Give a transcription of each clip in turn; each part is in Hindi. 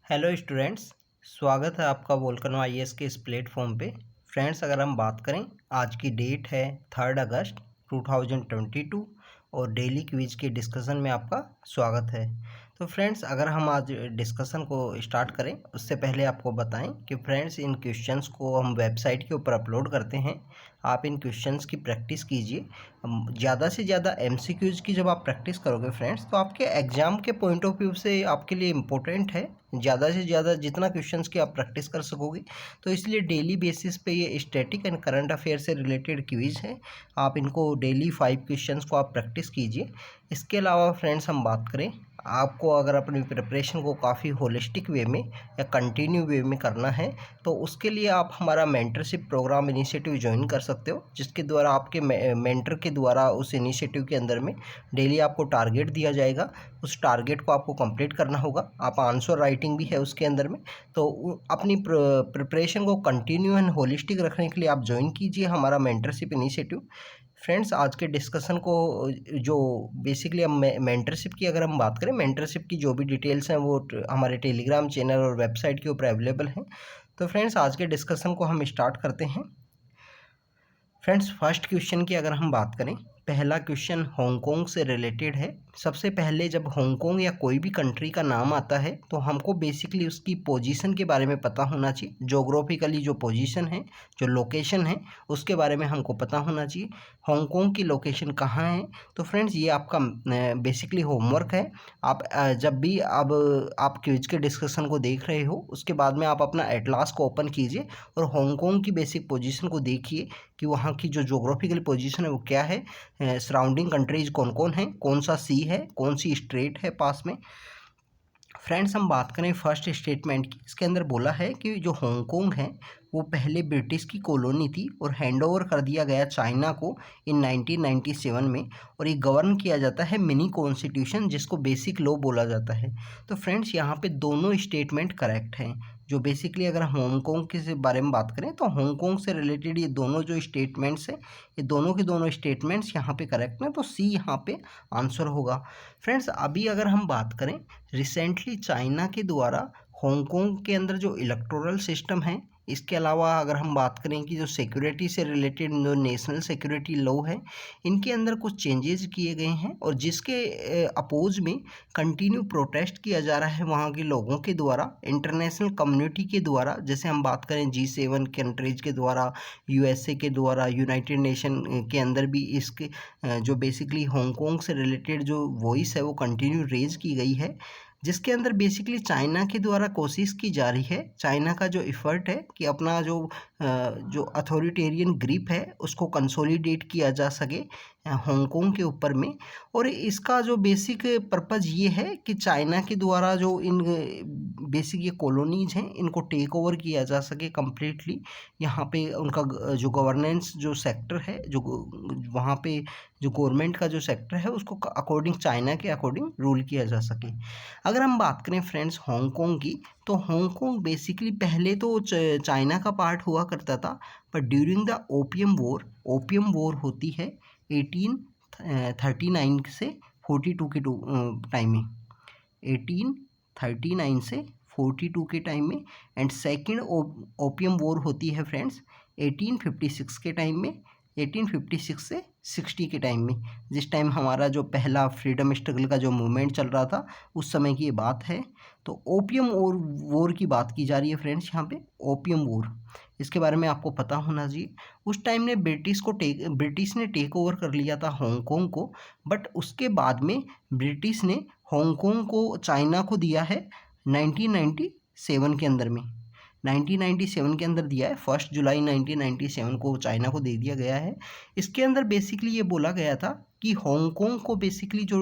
हेलो स्टूडेंट्स, स्वागत है आपका वोल्केनो आईएएस के इस प्लेटफॉर्म पे। फ्रेंड्स, अगर हम बात करें, आज की डेट है 3 अगस्त 2022 और डेली क्विज के डिस्कशन में आपका स्वागत है। तो फ्रेंड्स, अगर हम आज डिस्कशन को स्टार्ट करें उससे पहले आपको बताएं कि फ्रेंड्स, इन क्वेश्चंस को हम वेबसाइट के ऊपर अपलोड करते हैं। आप इन क्वेश्चंस की प्रैक्टिस कीजिए। ज़्यादा से ज़्यादा एमसीक्यूज़ की जब आप प्रैक्टिस करोगे फ्रेंड्स, तो आपके एग्ज़ाम के पॉइंट ऑफ व्यू से आपके लिए इम्पोर्टेंट है। ज़्यादा से ज़्यादा जितना क्वेश्चंस की आप प्रैक्टिस कर सकोगे, तो इसलिए डेली बेसिस पे ये स्टैटिक एंड करंट अफेयर से रिलेटेड क्विज है। आप इनको डेली 5 क्वेश्चंस को आप प्रैक्टिस कीजिए। इसके अलावा फ्रेंड्स, हम बात करें, आपको अगर अपनी प्रिपरेशन को काफ़ी होलिस्टिक वे में या कंटिन्यू वे में करना है, तो उसके लिए आप हमारा मेंटरशिप प्रोग्राम इनिशिएटिव ज्वाइन कर सकते हो, जिसके द्वारा आपके मेंटर के द्वारा उस इनिशिएटिव के अंदर में डेली आपको टारगेट दिया जाएगा। उस टारगेट को आपको कंप्लीट करना होगा। आप आंसर राइटिंग भी है उसके अंदर में। तो अपनी प्रिपरेशन को कंटिन्यू एंड होलिस्टिक रखने के लिए आप ज्वाइन कीजिए हमारा मेंटरशिप इनिशिएटिव। फ्रेंड्स, आज के डिस्कशन को जो बेसिकली हम मेंटरशिप की अगर हम बात करें, मेंटरशिप की जो भी डिटेल्स हैं वो हमारे टेलीग्राम चैनल और वेबसाइट के ऊपर अवेलेबल हैं। तो फ्रेंड्स, आज के डिस्कशन को हम स्टार्ट करते हैं। फ्रेंड्स, फर्स्ट क्वेश्चन की अगर हम बात करें, पहला क्वेश्चन हांगकांग से रिलेटेड है। सबसे पहले जब हांगकांग या कोई भी कंट्री का नाम आता है, तो हमको बेसिकली उसकी पोजीशन के बारे में पता होना चाहिए। ज्योग्राफिकली जो पोजीशन है, जो लोकेशन है, उसके बारे में हमको पता होना चाहिए। हांगकांग की लोकेशन कहाँ है? तो फ्रेंड्स, ये आपका बेसिकली होमवर्क है। आप जब भी अब आप क्विज के डिस्कशन को देख रहे हो, उसके बाद में आप अपना एटलास को ओपन कीजिए और हांगकांग की बेसिक पोजीशन को देखिए कि वहाँ की जो ज्योग्राफिकल पोजीशन है वो क्या है, सराउंडिंग कंट्रीज कौन कौन है, कौन सा सी है, कौन सी स्ट्रेट है पास में। फ्रेंड्स, हम बात करें फर्स्ट स्टेटमेंट की, इसके अंदर बोला है कि जो हांगकांग है वो पहले ब्रिटिश की कॉलोनी थी और हैंडओवर कर दिया गया चाइना को इन 1997 में, और ये गवर्न किया जाता है मिनी कॉन्स्टिट्यूशन, जिसको बेसिक लॉ बोला जाता है। तो फ्रेंड्स, यहाँ पे दोनों स्टेटमेंट करेक्ट हैं। जो बेसिकली अगर हांगकांग के बारे में बात करें, तो हांगकांग से रिलेटेड ये दोनों जो स्टेटमेंट्स हैं, ये दोनों के दोनों स्टेटमेंट्स यहाँ पे करेक्ट हैं। तो सी यहाँ पे आंसर होगा। फ्रेंड्स, अभी अगर हम बात करें, रिसेंटली चाइना के द्वारा हांगकांग के अंदर जो इलेक्टोरल सिस्टम है, इसके अलावा अगर हम बात करें कि जो सिक्योरिटी से रिलेटेड जो नेशनल सिक्योरिटी लॉ है, इनके अंदर कुछ चेंजेस किए गए हैं, और जिसके अपोज में कंटिन्यू प्रोटेस्ट किया जा रहा है वहाँ के लोगों के द्वारा, इंटरनेशनल कम्युनिटी के द्वारा। जैसे हम बात करें G7 कंट्रीज के द्वारा, USA के द्वारा, यूनाइटेड नेशन के अंदर भी इसके जो बेसिकली हांगकांग से रिलेटेड जो वॉइस है वो कंटिन्यू रेज की गई है, जिसके अंदर बेसिकली चाइना के द्वारा कोशिश की जा रही है, चाइना का जो एफर्ट है कि अपना जो अथॉरिटेरियन ग्रिप है उसको कंसोलिडेट किया जा सके हांगकांग के ऊपर में। और इसका जो बेसिक पर्पज़ ये है कि चाइना के द्वारा जो इन बेसिक ये कॉलोनीज हैं, इनको टेक ओवर किया जा सके कम्प्लीटली। यहाँ पे उनका जो गवर्नेंस जो सेक्टर है, जो वहाँ पे जो गवर्नमेंट का जो सेक्टर है, उसको अकॉर्डिंग चाइना के अकॉर्डिंग रूल किया जा सके। अगर हम बात करें फ्रेंड्स हांगकांग की, तो हांगकांग बेसिकली पहले तो चाइना का पार्ट हुआ करता था, पर ड्यूरिंग द ओपियम वॉर होती है 1839 से 42 के टाइम में, 1839 से 42 के टाइम में। एंड सेकेंड ओपियम वॉर होती है फ्रेंड्स 1856 के टाइम में, 1856 से 60 के टाइम में, जिस टाइम हमारा जो पहला फ्रीडम स्ट्रगल का जो मूवमेंट चल रहा था, उस समय की ये बात है। तो ओपियम वॉर की बात की जा रही है फ्रेंड्स यहाँ पे, ओपियम वॉर, इसके बारे में आपको पता होना चाहिए। उस टाइम ने ब्रिटिश ने टेक ओवर कर लिया था हांगकांग को, बट उसके बाद में ब्रिटिश ने हांगकांग को चाइना को दिया है 1997 के अंदर में, 1997 के अंदर दिया है। 1 जुलाई 1997 को चाइना को दे दिया गया है। इसके अंदर बेसिकली ये बोला गया था कि हांगकांग को बेसिकली जो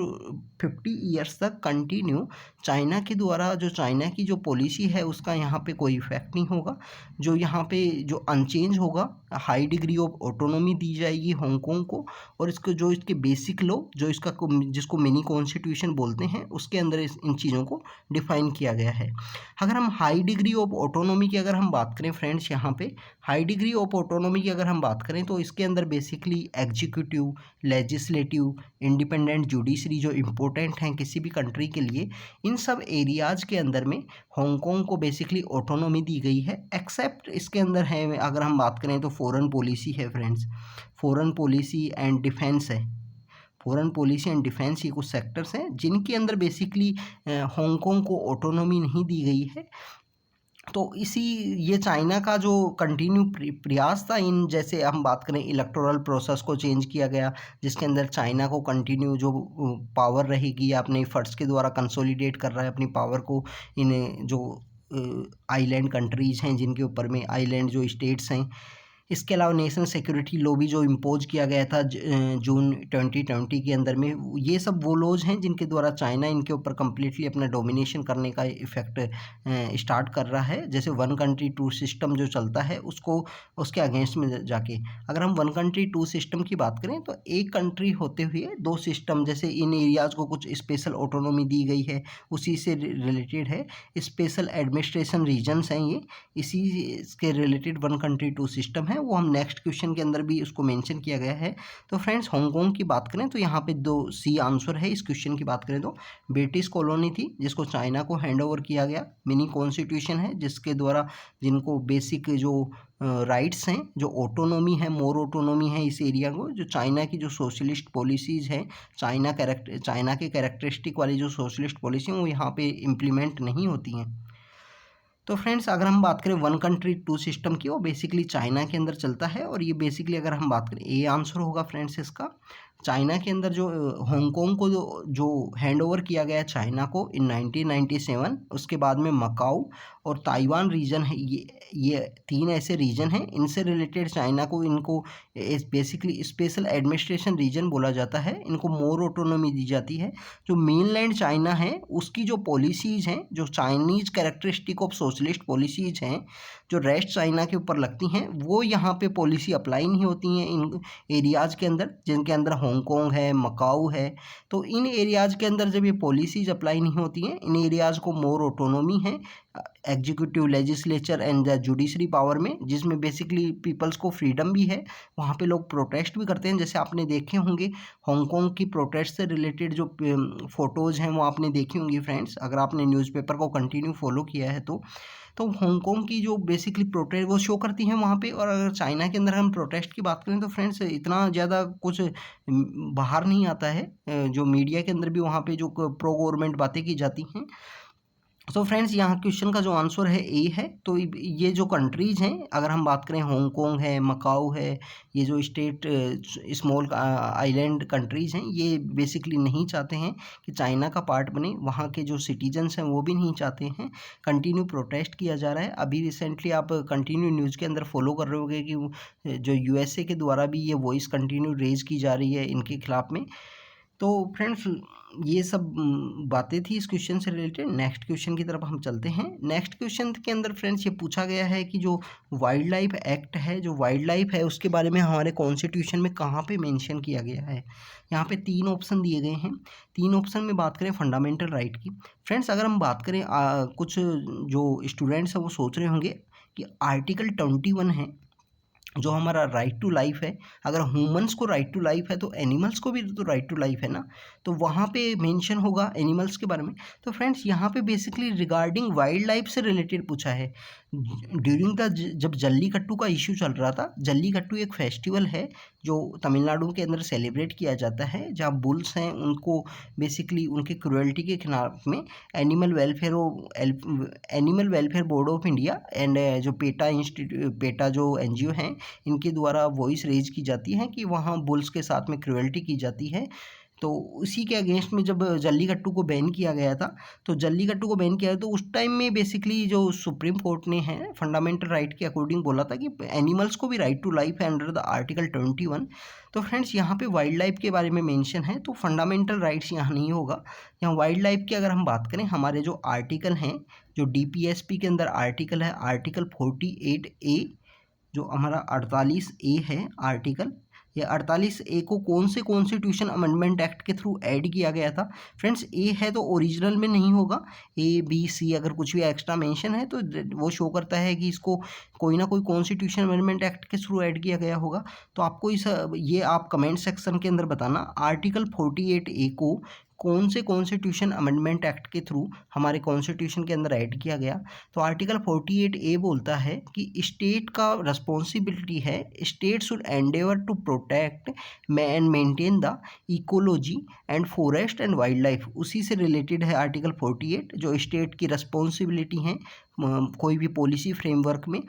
50 ईयर्स तक कंटिन्यू चाइना के द्वारा, जो चाइना की जो पॉलिसी है उसका यहाँ पे कोई इफेक्ट नहीं होगा। जो यहाँ पे जो अनचेंज होगा, हाई डिग्री ऑफ ऑटोनॉमी दी जाएगी हांगकांग को, और इसको जो इसके बेसिक लॉ, जो इसका जिसको मिनी कॉन्स्टिट्यूशन बोलते हैं, उसके अंदर इन चीज़ों को डिफाइन किया गया है। अगर हम हाई डिग्री ऑफ ऑटोनॉमी की अगर हम बात करें फ्रेंड्स, यहाँ पे हाई डिग्री ऑफ ऑटोनॉमी की अगर हम बात करें, तो इसके अंदर basically executive, legislative legislative, independent judiciary जो इम्पोर्टेंट हैं किसी भी कंट्री के लिए, इन सब एरियाज़ के अंदर में हांगकांग को बेसिकली ऑटोनॉमी दी गई है। एक्सेप्ट इसके अंदर है, अगर हम बात करें तो फॉरेन पॉलिसी है friends, foreign policy and defence है। फॉरेन पॉलिसी एंड डिफेंस ये कुछ सेक्टर्स हैं जिनके अंदर बेसिकली हांगकांग को ऑटोनॉमी नहीं दी गई है। तो इसी ये चाइना का जो कंटिन्यू प्रयास था, इन जैसे हम बात करें इलेक्टोरल प्रोसेस को चेंज किया गया, जिसके अंदर चाइना को कंटिन्यू जो पावर रहेगी अपने एफर्ट्स के द्वारा कंसोलिडेट कर रहा है अपनी पावर को इन जो आइलैंड कंट्रीज़ हैं जिनके ऊपर में आइलैंड जो स्टेट्स हैं। इसके अलावा नेशनल सिक्योरिटी लॉ भी जो इम्पोज किया गया था जून 2020 के अंदर में, ये सब वो लॉज हैं जिनके द्वारा चाइना इनके ऊपर कम्प्लीटली अपना डोमिनेशन करने का इफेक्ट स्टार्ट कर रहा है। जैसे वन कंट्री टू सिस्टम जो चलता है उसको उसके अगेंस्ट में जाके, अगर हम वन कंट्री टू सिस्टम की बात करें तो एक कंट्री होते हुए दो सिस्टम, जैसे इन एरियाज़ को कुछ स्पेशल ऑटोनॉमी दी गई है, उसी से रिलेटेड है। स्पेशल एडमिनिस्ट्रेशन रीजन्स हैं ये, इसी के related one country two system है, वो हम नेक्स्ट क्वेश्चन के अंदर भी उसको मेंशन किया गया है। तो फ्रेंड्स हांगकांग की बात करें तो यहाँ पे 2 सी आंसर है इस क्वेश्चन की बात करें तो। ब्रिटिश कॉलोनी थी जिसको चाइना को हैंड ओवर किया गया, मिनी कॉन्स्टिट्यूशन है जिसके द्वारा जिनको बेसिक जो राइट्स हैं, जो ऑटोनॉमी है, मोर ऑटोनॉमी है इस एरिया को, जो चाइना की जो सोशलिस्ट पॉलिसीज़ हैं, चाइना के कैरेक्टरिस्टिक वाली जो सोशलिस्ट पॉलिसी हैं वो यहाँ पे इम्प्लीमेंट नहीं होती हैं। तो फ्रेंड्स अगर हम बात करें वन कंट्री टू सिस्टम की, वो बेसिकली चाइना के अंदर चलता है, और ये बेसिकली अगर हम बात करें ए आंसर होगा फ्रेंड्स इसका। चाइना के अंदर जो हांगकांग को जो हैंड ओवर किया गया चाइना को इन 1997, उसके बाद में मकाऊ और ताइवान रीजन है, ये 3 ऐसे रीजन हैं, इनसे रिलेटेड चाइना को इनको बेसिकली स्पेशल एडमिनिस्ट्रेशन रीजन बोला जाता है, इनको मोर ऑटोनॉमी दी जाती है। जो मेनलैंड चाइना है उसकी जो पॉलिसीज़ हैं, जो Chinese characteristic of socialist policies हैं, जो रेस्ट चाइना के ऊपर लगती हैं, वो यहाँ पे पॉलिसी अप्लाई नहीं होती हैं इन एरियाज़ के अंदर, जिनके अंदर हांगकांग है, मकाऊ है। तो इन एरियाज़ के अंदर जब ये पॉलिसीज़ अप्लाई नहीं होती हैं, इन एरियाज़ को मोर ऑटोनॉमी है executive, legislature and the judiciary power में, जिसमें बेसिकली पीपल्स को फ्रीडम भी है। वहाँ पे लोग प्रोटेस्ट भी करते हैं, जैसे आपने देखे होंगे हांगकांग की प्रोटेस्ट से रिलेटेड जो फ़ोटोज़ हैं वो आपने देखी होंगी फ्रेंड्स, अगर आपने न्यूज़पेपर को कंटिन्यू फॉलो किया है तो हांगकांग की जो बेसिकली प्रोटेस्ट वो शो करती हैं वहाँ पे। और अगर चाइना के अंदर हम प्रोटेस्ट की बात करें तो फ्रेंड्स इतना ज़्यादा कुछ बाहर नहीं आता है, जो मीडिया के अंदर भी वहाँ पे जो प्रो गवर्नमेंट बातें की जाती हैं। तो फ्रेंड्स यहाँ क्वेश्चन का जो आंसर है ए है। तो ये जो कंट्रीज़ हैं, अगर हम बात करें हांगकांग है, मकाऊ है, ये जो स्टेट स्मॉल आइलैंड कंट्रीज़ हैं, ये बेसिकली नहीं चाहते हैं कि चाइना का पार्ट बने। वहाँ के जो सिटीजन्स हैं वो भी नहीं चाहते हैं। कंटिन्यू प्रोटेस्ट किया जा रहा है। अभी रिसेंटली आप कंटिन्यू न्यूज़ के अंदर फॉलो कर रहे होंगे कि जो यूएसए के द्वारा भी ये वॉइस कंटिन्यू रेज की जा रही है इनके खिलाफ में। तो फ्रेंड्स ये सब बातें थी इस क्वेश्चन से रिलेटेड। नेक्स्ट क्वेश्चन की तरफ हम चलते हैं। नेक्स्ट क्वेश्चन के अंदर फ्रेंड्स ये पूछा गया है कि जो वाइल्ड लाइफ एक्ट है, जो वाइल्ड लाइफ है उसके बारे में हमारे कॉन्स्टिट्यूशन में कहाँ पे मेंशन किया गया है। यहाँ पे 3 ऑप्शन दिए गए हैं। 3 ऑप्शन में बात करें फंडामेंटल राइट की। फ्रेंड्स अगर हम बात करें कुछ जो स्टूडेंट्स हैं वो सोच रहे होंगे कि आर्टिकल 21 है जो हमारा राइट टू लाइफ है। अगर ह्यूमंस को राइट टू लाइफ है तो एनिमल्स को भी तो राइट टू लाइफ है ना, तो वहाँ पे मेंशन होगा एनिमल्स के बारे में। तो फ्रेंड्स यहाँ पे बेसिकली रिगार्डिंग वाइल्ड लाइफ से रिलेटेड पूछा है। ड्यूरिंग द जब जल्लीकट्टू का इशू चल रहा था, जल्लीकट्टू एक फेस्टिवल है जो तमिलनाडु के अंदर सेलिब्रेट किया जाता है, जहाँ बुल्स हैं उनको बेसिकली उनके क्रुएल्टी के खिलाफ में animal welfare board of India and जो पेटा जो एनजीओ हैं इनके द्वारा वॉइस रेज की जाती है कि वहाँ बुल्स के साथ में क्रुएल्टी की जाती है। तो उसी के अगेंस्ट में जब जल्लीकट्टू को बैन किया गया था, तो जल्लीकट्टू को बैन किया तो उस टाइम में बेसिकली जो सुप्रीम कोर्ट ने है फंडामेंटल राइट के अकॉर्डिंग बोला था कि एनिमल्स को भी राइट टू लाइफ है अंडर द आर्टिकल 21। तो फ्रेंड्स यहाँ पे वाइल्ड लाइफ के बारे में मेंशन है, तो फंडामेंटल राइट्स यहाँ नहीं होगा। यहाँ वाइल्ड लाइफ की अगर हम बात करें, हमारे जो आर्टिकल हैं, जो DPSP के अंदर आर्टिकल है आर्टिकल 48A, जो हमारा 48A है आर्टिकल, ये 48A को कौन से कॉन्स्टिट्यूशन अमेंडमेंट एक्ट के थ्रू ऐड किया गया था? फ्रेंड्स ए है तो ओरिजिनल में नहीं होगा, A B C अगर कुछ भी एक्स्ट्रा मेंशन है तो वो शो करता है कि इसको कोई ना कोई कॉन्स्टिट्यूशन अमेंडमेंट एक्ट के थ्रू ऐड किया गया होगा। तो आपको ये आप कमेंट सेक्शन के अंदर बताना आर्टिकल 48A को कौन से कॉन्स्टिट्यूशन अमेंडमेंट एक्ट के थ्रू हमारे कॉन्स्टिट्यूशन के अंदर ऐड किया गया। तो आर्टिकल 48A बोलता है कि स्टेट का रिस्पॉन्सिबिलिटी है, state should endeavour to protect and maintain the ecology and forest and wildlife. उसी से रिलेटेड है आर्टिकल 48, जो स्टेट की रिस्पॉन्सिबिलिटी हैं कोई भी पॉलिसी फ्रेमवर्क में,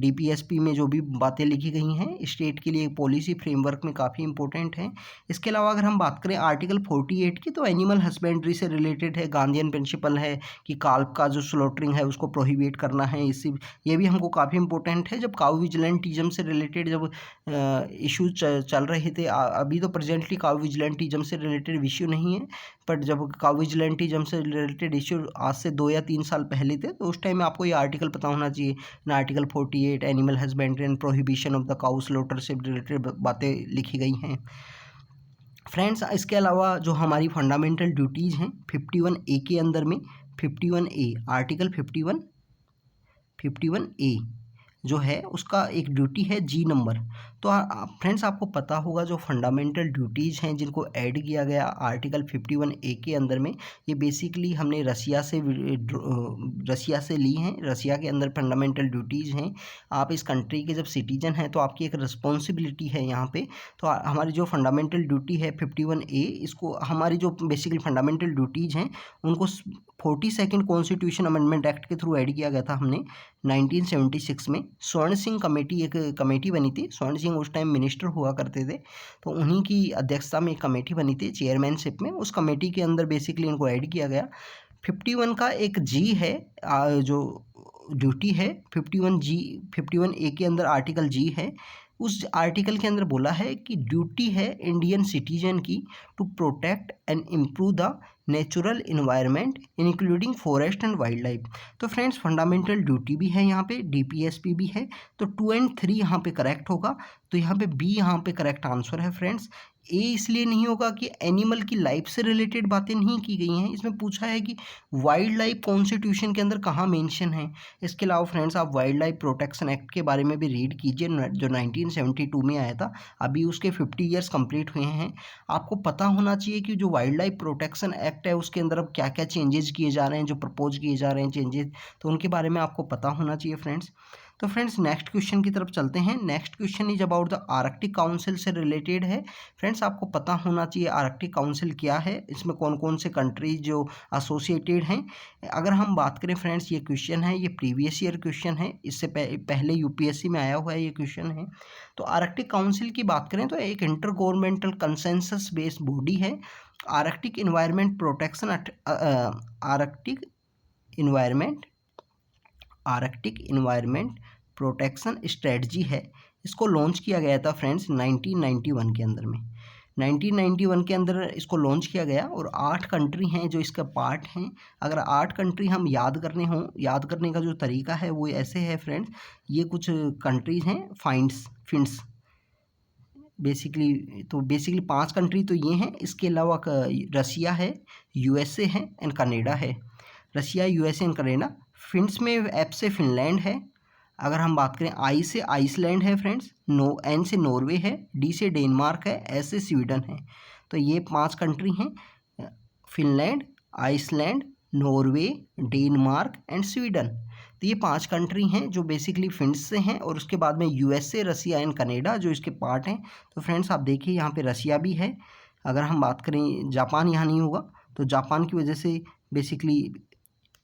DPSP में जो भी बातें लिखी गई हैं स्टेट के लिए पॉलिसी फ्रेमवर्क में काफ़ी इंपॉर्टेंट है। इसके अलावा अगर हम बात करें आर्टिकल 48 की, तो एनिमल हस्बेंड्री से रिलेटेड है, गांधीयन प्रिंसिपल है कि काल्प का जो स्लॉटरिंग है उसको प्रोहिबिट करना है। इसी ये भी हमको काफ़ी इंपॉर्टेंट है। जब काउ विजिलेंटिज्म से रिलेटेड जब इशू चल रहे थे, अभी तो प्रेजेंटली काउ विजिलेंटिज्म से रिलेटेड इश्यू नहीं है, बट जब काउ विजिलेंटिज्म से रिलेटेड इश्यू आज से 2 या 3 साल पहले थे, तो उस टाइम में आपको ये आर्टिकल पता होना चाहिए ना। Article 48 animal husbandry and prohibition of the cow slaughter से रिलेटेड बातें लिखी गई हैं। फ्रेंड्स, इसके अलावा जो हमारी फंडामेंटल ड्यूटीज़ हैं 51A के अंदर में, 51A आर्टिकल 51A जो है उसका एक ड्यूटी है जी नंबर। तो फ्रेंड्स आपको पता होगा जो फंडामेंटल ड्यूटीज़ हैं जिनको ऐड किया गया आर्टिकल 51A के अंदर में, ये बेसिकली हमने रसिया से ली हैं। रसिया के अंदर फंडामेंटल ड्यूटीज़ हैं। आप इस कंट्री के जब सिटीजन हैं तो आपकी एक रिस्पॉन्सिबिलिटी है यहाँ पे। तो हमारी जो फंडामेंटल ड्यूटी है 51A, इसको हमारी जो बेसिकली फंडामेंटल ड्यूटीज़ हैं उनको 42nd कॉन्स्टिट्यूशन अमेंडमेंट एक्ट के थ्रू ऐड किया गया था हमने 1976 में। स्वर्ण सिंह कमेटी एक कमेटी बनी थी, स्वर्ण सिंह उस टाइम मिनिस्टर हुआ करते थे, तो उन्हीं की अध्यक्षता में एक कमेटी बनी थी चेयरमैनशिप में। उस कमेटी के अंदर बेसिकली इनको ऐड किया गया। 51 का एक जी है, जो ड्यूटी है 51A के अंदर आर्टिकल जी है। उस आर्टिकल के अंदर बोला है कि ड्यूटी है इंडियन सिटीजन की to protect and improve the natural environment including forest and wildlife. तो फ्रेंड्स फंडामेंटल ड्यूटी भी है यहाँ पे, DPSP भी है, तो 2 और 3 यहाँ पे करेक्ट होगा। तो यहाँ पे बी यहाँ पे करेक्ट आंसर है फ्रेंड्स। ए इसलिए नहीं होगा कि एनिमल की लाइफ से रिलेटेड बातें नहीं की गई हैं, इसमें पूछा है कि वाइल्ड लाइफ कॉन्स्टिट्यूशन के अंदर कहाँ मेंशन है। इसके अलावा फ्रेंड्स आप वाइल्ड लाइफ प्रोटेक्शन एक्ट के बारे में भी रीड कीजिए, जो 1972 में आया था। अभी उसके 50 ईयर्स कंप्लीट हुए हैं। आपको पता होना चाहिए कि जो वाइल्ड लाइफ प्रोटेक्शन एक्ट है उसके अंदर अब क्या क्या चेंजेस किए जा रहे हैं, जो प्रपोज किए जा रहे हैं चेंजेस, तो उनके बारे में आपको पता होना चाहिए फ्रेंड्स। तो फ्रेंड्स नेक्स्ट क्वेश्चन की तरफ चलते हैं। Next question is about the Arctic council से रिलेटेड है। फ्रेंड्स आपको पता होना चाहिए आर्कटिक काउंसिल क्या है, इसमें कौन कौन से कंट्रीज जो एसोसिएटेड हैं। अगर हम बात करें फ्रेंड्स, ये क्वेश्चन है, ये प्रीवियस ईयर क्वेश्चन है, इससे पहले UPSC में आया हुआ है ये क्वेश्चन है। तो आर्कटिक काउंसिल की बात करें तो एक inter governmental consensus based body है। Arctic environment protection Arctic environment protection strategy है। इसको लॉन्च किया गया था फ्रेंड्स 1991 के अंदर में। 1991 के अंदर इसको लॉन्च किया गया और 8 कंट्री हैं जो इसका पार्ट हैं। अगर 8 कंट्री हम याद करने का जो तरीका है वो ऐसे है फ्रेंड्स। ये कुछ कंट्रीज़ हैं फिंस बेसिकली 5 कंट्री तो ये हैं। इसके अलावा रसिया है, USA है एंड कनाडा है। Russia, USA and Canada. फिन्स में एफ से फिनलैंड है। अगर हम बात करें आई से आइसलैंड है फ्रेंड्स, एन से नॉर्वे है, डी से डेनमार्क है, एस से स्वीडन है। तो ये 5 कंट्री हैं, Finland, Iceland, Norway, Denmark and Sweden. तो ये 5 कंट्री हैं जो बेसिकली फिन्स से हैं, और उसके बाद में USA, रसिया एंड कनाडा जो इसके पार्ट हैं। तो फ्रेंड्स आप देखिए यहाँ पे रसिया भी है। अगर हम बात करें जापान यहाँ नहीं होगा, तो जापान की वजह से बेसिकली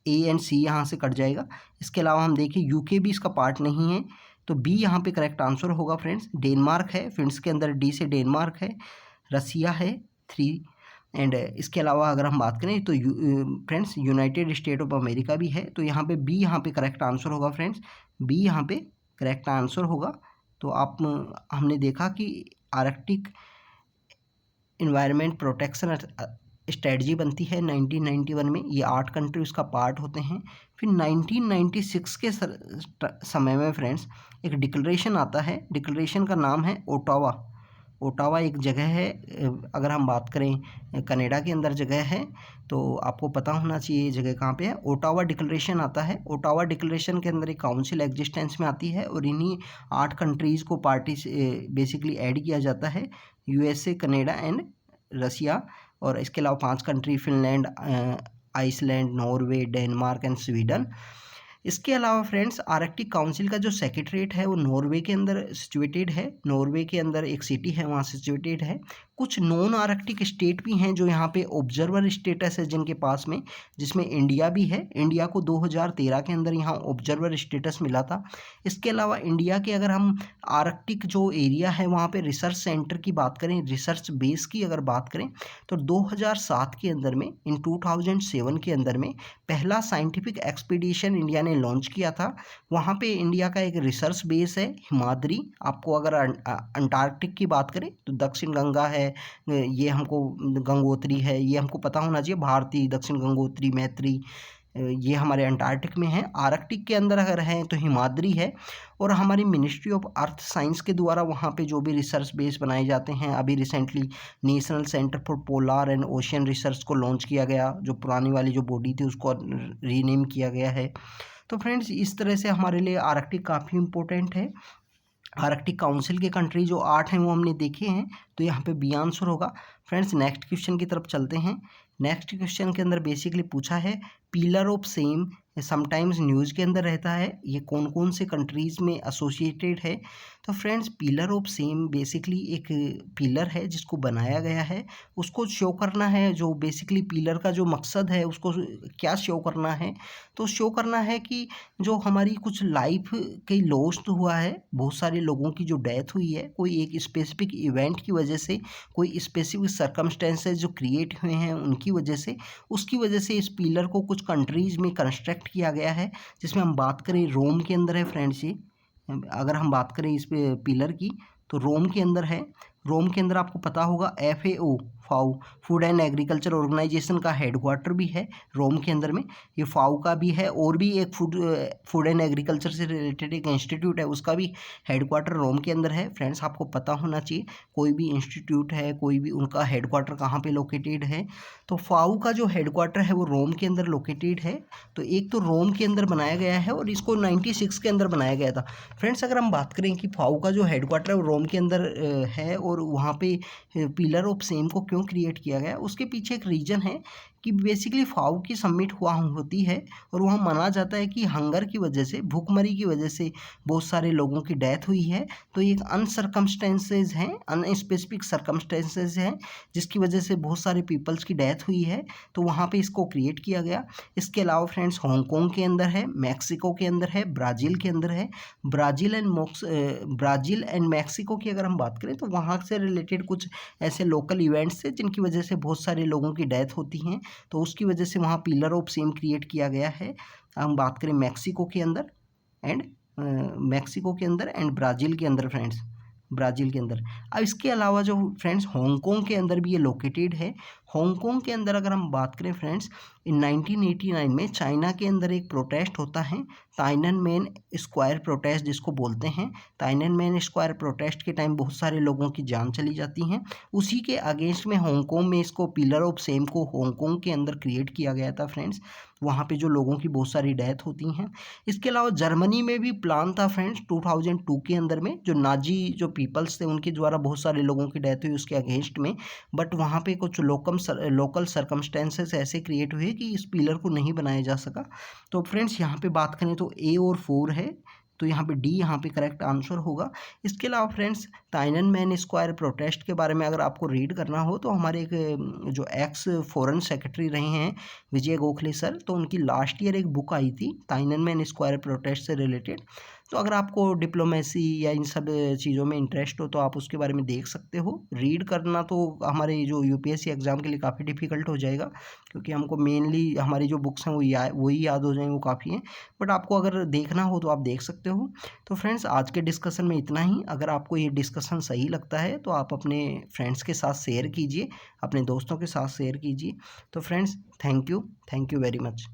A एंड C यहाँ से कट जाएगा। इसके अलावा हम देखें UK भी इसका पार्ट नहीं है, तो B यहाँ पे करेक्ट आंसर होगा फ्रेंड्स। डेनमार्क है, फिन्स के अंदर D से डेनमार्क है, रसिया है 3 एंड इसके अलावा अगर हम बात करें तो friends United state of America भी है। तो यहाँ पे B यहाँ पे करेक्ट आंसर होगा फ्रेंड्स, B यहाँ पे करेक्ट आंसर होगा। तो हमने देखा कि आर्कटिक इन्वायरमेंट प्रोटेक्शन स्ट्रेटजी बनती है 1991 में। ये 8 कंट्री उसका पार्ट होते हैं। फिर 1996 के समय में फ्रेंड्स एक डिक्लेरेशन आता है। डिक्लेरेशन का नाम है ओटावा ओटावा एक जगह है, अगर हम बात करें कनाडा के अंदर जगह है, तो आपको पता होना चाहिए ये जगह कहाँ पे है। ओटावा डिक्लेरेशन आता है। ओटावा डिक्लेरेशन के अंदर एक काउंसिल एग्जिस्टेंस में आती है और इन्हीं 8 कंट्रीज़ को पार्टी बेसिकली ऐड किया जाता है, यूएसए, कनाडा एंड रसिया, और इसके अलावा 5 country Finland, Iceland, Norway, Denmark and Sweden. इसके अलावा फ्रेंड्स आर्कटिक काउंसिल का जो सेक्रेटरीट है वो नॉर्वे के अंदर सिचुएटेड है। नॉर्वे के अंदर एक सिटी है, वहाँ सिचुएटेड है। कुछ नॉन आर्कटिक स्टेट भी हैं जो यहाँ पे ऑब्जर्वर स्टेटस है जिनके पास में, जिसमें इंडिया भी है। इंडिया को 2013 के अंदर यहाँ ऑब्जर्वर स्टेटस मिला था। इसके अलावा इंडिया के अगर हम आर्कटिक जो एरिया है वहाँ पे रिसर्च सेंटर की बात करें, रिसर्च बेस की अगर बात करें, तो 2007 के अंदर में, इन 2007 के अंदर में पहला साइंटिफिक एक्सपीडिशन इंडिया ने लॉन्च किया था। वहाँ पे इंडिया का एक रिसर्च बेस है हिमाद्री। आपको अगर अंटार्कटिक की बात करें तो दक्षिण गंगा है, ये हमको गंगोत्री है, ये हमको पता होना चाहिए, भारती, दक्षिण गंगोत्री, मैत्री, ये हमारे अंटार्कटिक में है। आर्कटिक के अंदर अगर है तो हिमाद्री है। और हमारी मिनिस्ट्री ऑफ अर्थ साइंस के द्वारा वहाँ पे जो भी रिसर्च बेस बनाए जाते हैं, अभी recently national centre for polar and ocean research को लॉन्च किया गया, जो पुरानी वाली जो बॉडी थी उसको रीनेम किया गया है। तो फ्रेंड्स इस तरह से हमारे लिए आर्कटिक काफ़ी इम्पोर्टेंट है। आर्कटिक काउंसिल के कंट्री जो 8 हैं वो हमने देखे हैं, तो यहाँ पे बी आंसर होगा। फ्रेंड्स नेक्स्ट क्वेश्चन की तरफ चलते हैं। नेक्स्ट क्वेश्चन के अंदर बेसिकली पूछा है pillar of same sometimes news के अंदर रहता है, ये कौन कौन से कंट्रीज़ में एसोसिएटेड है। तो friends pillar of same basically एक पिलर है जिसको बनाया गया है, उसको शो करना है, जो बेसिकली पिलर का जो मकसद है उसको क्या शो करना है, तो शो करना है कि जो हमारी कुछ लाइफ कई लॉस्ट हुआ है, बहुत सारे लोगों की जो डेथ हुई है कोई एक स्पेसिफिक इवेंट की वजह से, कोई स्पेसिफिक सर्कमस्टेंसेस जो क्रिएट हुए हैं उनकी वजह से, उसकी वजह से इस पिलर को कुछ कंट्रीज़ में कंस्ट्रक्ट किया गया है। जिसमें हम बात करें रोम के अंदर है फ्रेंड्स, ये अगर हम बात करें इस पिलर की तो रोम के अंदर है। रोम के अंदर आपको पता होगा FAO FAO food and agriculture organization का हेडक्वार्टर भी है रोम के अंदर में, ये फाओ का भी है, और भी एक फूड एंड एग्रीकल्चर से रिलेटेड एक इंस्टीट्यूट है उसका भी हेडक्वार्टर रोम के अंदर है। फ्रेंड्स आपको पता होना चाहिए कोई भी इंस्टीट्यूट है, कोई भी उनका हेडक्वार्टर कहाँ पे लोकेटेड है, तो फाओ का जो हेडक्वार्टर है वो रोम के अंदर लोकेटेड है। तो एक तो रोम के अंदर बनाया गया है और इसको 96 के अंदर बनाया गया था। फ्रेंड्स अगर हम बात करें कि फाओ का जो हेडक्वार्टर है वो रोम के अंदर है और वहाँ पे पिलर ऑफ सेम को क्यों क्रिएट किया गया, उसके पीछे एक रीज़न है कि बेसिकली फाओ की समिट हुआ होती है और वहाँ माना जाता है कि हंगर की वजह से, भूखमरी की वजह से बहुत सारे लोगों की डेथ हुई है। तो एक अनसर्कमस्टेंसेज हैं, अनस्पेसिफिक सर्कमस्टेंसेज हैं जिसकी वजह से बहुत सारे पीपल्स की डेथ हुई है, तो वहाँ पे इसको क्रिएट किया गया। इसके अलावा फ्रेंड्स हांगकांग के अंदर है, मैक्सिको के अंदर है, ब्राज़ील के अंदर है। ब्राज़ील एंड मैक्सिको की अगर हम बात करें तो वहाँ से रिलेटेड कुछ ऐसे लोकल इवेंट्स हैं जिनकी वजह से बहुत सारे लोगों की डेथ होती हैं, तो उसकी वजह से वहाँ पिलर ऑफ सेम क्रिएट किया गया है। हम बात करें मैक्सिको के अंदर एंड ब्राज़ील के अंदर फ्रेंड्स, ब्राज़ील के अंदर। अब इसके अलावा जो फ्रेंड्स हांगकांग के अंदर भी ये लोकेटेड है। हांगकांग के अंदर अगर हम बात करें फ्रेंड्स, इन 1989 में चाइना के अंदर एक प्रोटेस्ट होता है, ताइननमेन स्क्वायर प्रोटेस्ट जिसको बोलते हैं। ताइननमेन स्क्वायर प्रोटेस्ट के टाइम बहुत सारे लोगों की जान चली जाती हैं, उसी के अगेंस्ट में हांगकांग में इसको पिलर ऑफ सेम को हांगकांग के अंदर क्रिएट किया गया था फ्रेंड्स, वहाँ पे जो लोगों की बहुत सारी डेथ होती हैं। इसके अलावा जर्मनी में भी प्लान था फ्रेंड्स 2002 के अंदर में, जो नाजी जो पीपल्स थे उनके द्वारा बहुत सारे लोगों की डेथ हुई उसके अगेंस्ट में, बट वहाँ पे कुछ लोकल सर्कमस्टेंसेस ऐसे क्रिएट हुए कि इस पिलर को नहीं बनाया जा सका। तो फ्रेंड्स यहाँ पे बात करें तो A और 4 है, तो यहाँ पे डी यहाँ पे करेक्ट आंसर होगा। इसके अलावा फ्रेंड्स ताइननमेन स्क्वायर प्रोटेस्ट के बारे में अगर आपको रीड करना हो तो हमारे एक जो एक्स फॉरेन सेक्रेटरी रहे हैं विजय गोखले सर, तो उनकी लास्ट ईयर एक बुक आई थी ताइननमेन स्क्वायर प्रोटेस्ट से रिलेटेड। तो अगर आपको डिप्लोमेसी या इन सब चीज़ों में इंटरेस्ट हो तो आप उसके बारे में देख सकते हो। रीड करना तो हमारे जो UPSC एग्ज़ाम के लिए काफ़ी डिफ़िकल्ट हो जाएगा, क्योंकि हमको मेनली हमारी जो बुक्स हैं वही याद हो जाएंगे, वो काफ़ी हैं, बट आपको अगर देखना हो तो आप देख सकते हो। तो फ्रेंड्स आज के डिस्कशन में इतना ही। अगर आपको ये डिस्कशन सही लगता है तो आप अपने फ्रेंड्स के साथ शेयर कीजिए, अपने दोस्तों के साथ शेयर कीजिए। तो friends thank you very much.